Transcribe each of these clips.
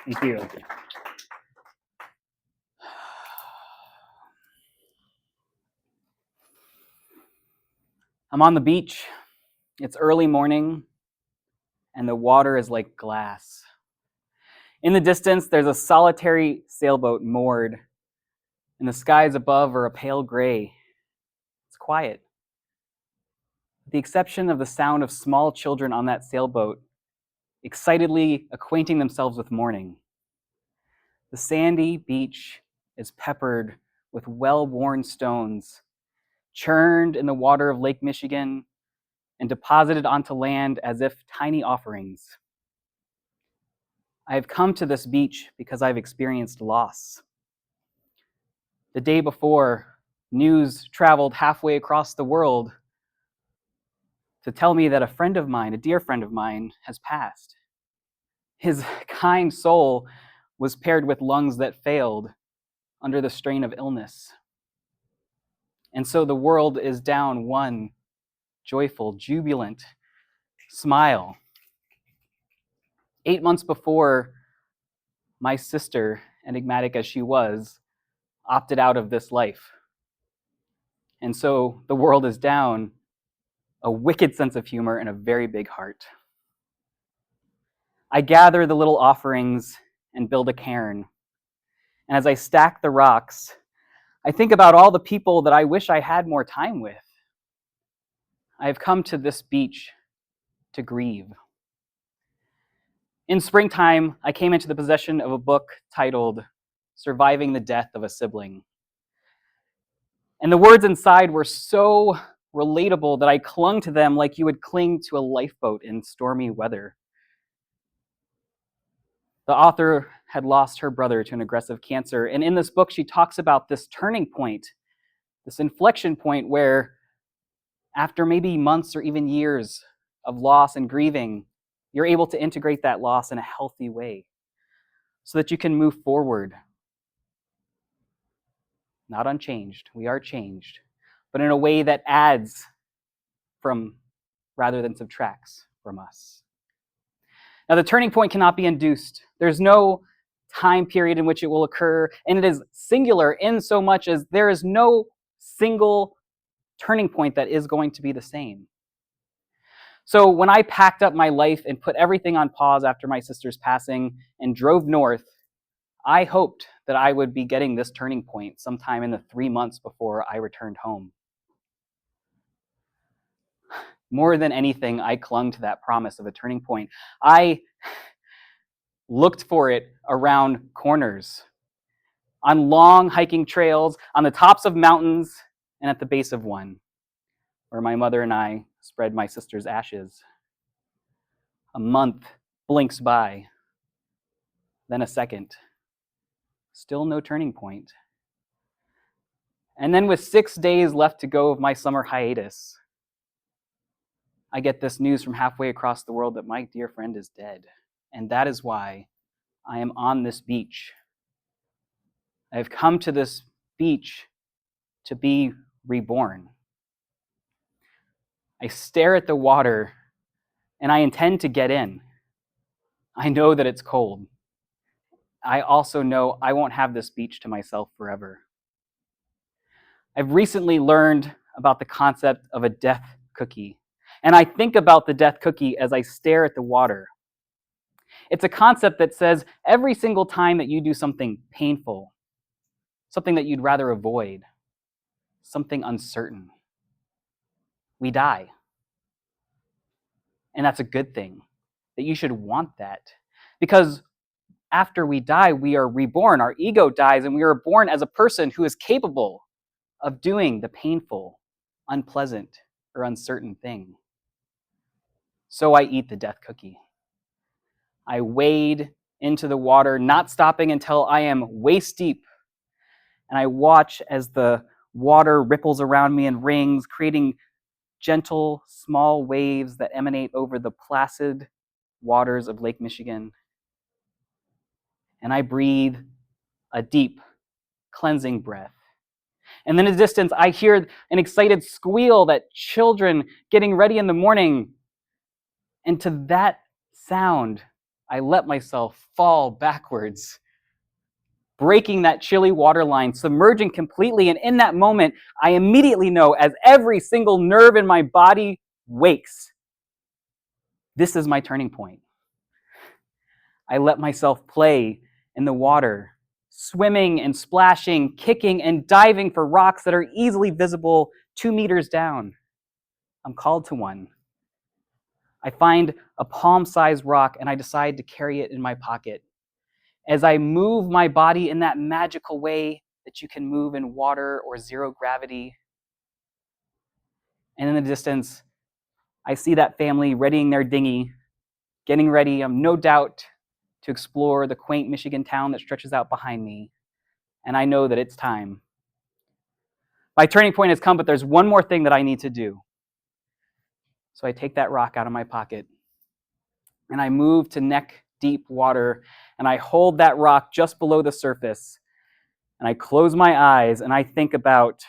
Thank you. I'm on the beach. It's early morning, and the water is like glass. In the distance, there's a solitary sailboat moored, and the skies above are a pale gray. It's quiet. With the exception of the sound of small children on that sailboat, excitedly acquainting themselves with morning. The sandy beach is peppered with well-worn stones, churned in the water of Lake Michigan and deposited onto land as if tiny offerings. I have come to this beach because I've experienced loss. The day before, news traveled halfway across the world to tell me that a friend of mine, a dear friend of mine, has passed. His kind soul was paired with lungs that failed under the strain of illness. And so the world is down one joyful, jubilant smile. 8 months before, my sister, enigmatic as she was, opted out of this life. And so the world is down a wicked sense of humor and a very big heart. I gather the little offerings and build a cairn. And as I stack the rocks, I think about all the people that I wish I had more time with. I have come to this beach to grieve. In springtime, I came into the possession of a book titled Surviving the Death of a Sibling. And the words inside were so relatable that I clung to them like you would cling to a lifeboat in stormy weather. The author had lost her brother to an aggressive cancer, and in this book she talks about this turning point, this inflection point where after maybe months or even years of loss and grieving, you're able to integrate that loss in a healthy way so that you can move forward. Not unchanged, we are changed, but in a way that adds from rather than subtracts from us. Now, the turning point cannot be induced. There's no time period in which it will occur, and it is singular in so much as there is no single turning point that is going to be the same. So when I packed up my life and put everything on pause after my sister's passing and drove north, I hoped that I would be getting this turning point sometime in the 3 months before I returned home. More than anything, I clung to that promise of a turning point. I looked for it around corners, on long hiking trails, on the tops of mountains, and at the base of one, where my mother and I spread my sister's ashes. A month blinks by, then a second. Still no turning point. And then with 6 days left to go of my summer hiatus, I get this news from halfway across the world that my dear friend is dead. And that is why I am on this beach. I have come to this beach to be reborn. I stare at the water and I intend to get in. I know that it's cold. I also know I won't have this beach to myself forever. I've recently learned about the concept of a death cookie. And I think about the death cookie as I stare at the water. It's a concept that says every single time that you do something painful, something that you'd rather avoid, something uncertain, we die. And that's a good thing, that you should want that. Because after we die, we are reborn. Our ego dies, and we are born as a person who is capable of doing the painful, unpleasant, or uncertain thing. So I eat the death cookie. I wade into the water, not stopping until I am waist deep. And I watch as the water ripples around me and rings, creating gentle, small waves that emanate over the placid waters of Lake Michigan. And I breathe a deep, cleansing breath. And then in the distance, I hear an excited squeal that children getting ready in the morning. And to that sound, I let myself fall backwards, breaking that chilly waterline, submerging completely. And in that moment, I immediately know, as every single nerve in my body wakes, this is my turning point. I let myself play in the water, swimming and splashing, kicking and diving for rocks that are easily visible 2 meters down. I'm called to one. I find a palm-sized rock and I decide to carry it in my pocket. As I move my body in that magical way that you can move in water or zero gravity. And in the distance, I see that family readying their dinghy, getting ready, no doubt, to explore the quaint Michigan town that stretches out behind me. And I know that it's time. My turning point has come, but there's one more thing that I need to do. So I take that rock out of my pocket and I move to neck-deep water and I hold that rock just below the surface and I close my eyes and I think about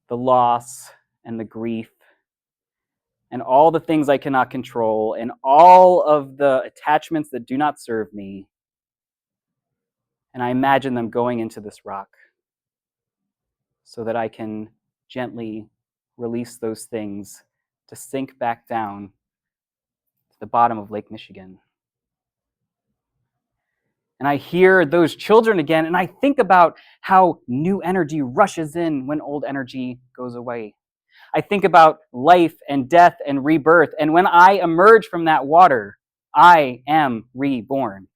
the loss and the grief and all the things I cannot control and all of the attachments that do not serve me. And I imagine them going into this rock so that I can gently release those things to sink back down to the bottom of Lake Michigan. And I hear those children again, and I think about how new energy rushes in when old energy goes away. I think about life and death and rebirth, and when I emerge from that water, I am reborn.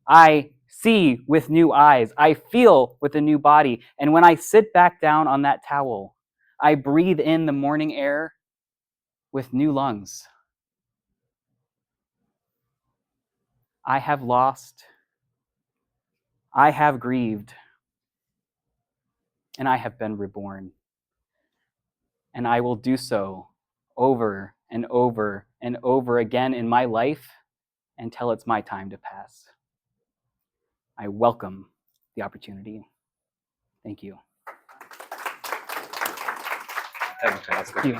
I see with new eyes. I feel with a new body. And when I sit back down on that towel, I breathe in the morning air with new lungs. I have lost, I have grieved, and I have been reborn. And I will do so over and over and over again in my life until it's my time to pass. I welcome the opportunity. Thank you. Fantastic. Thank you.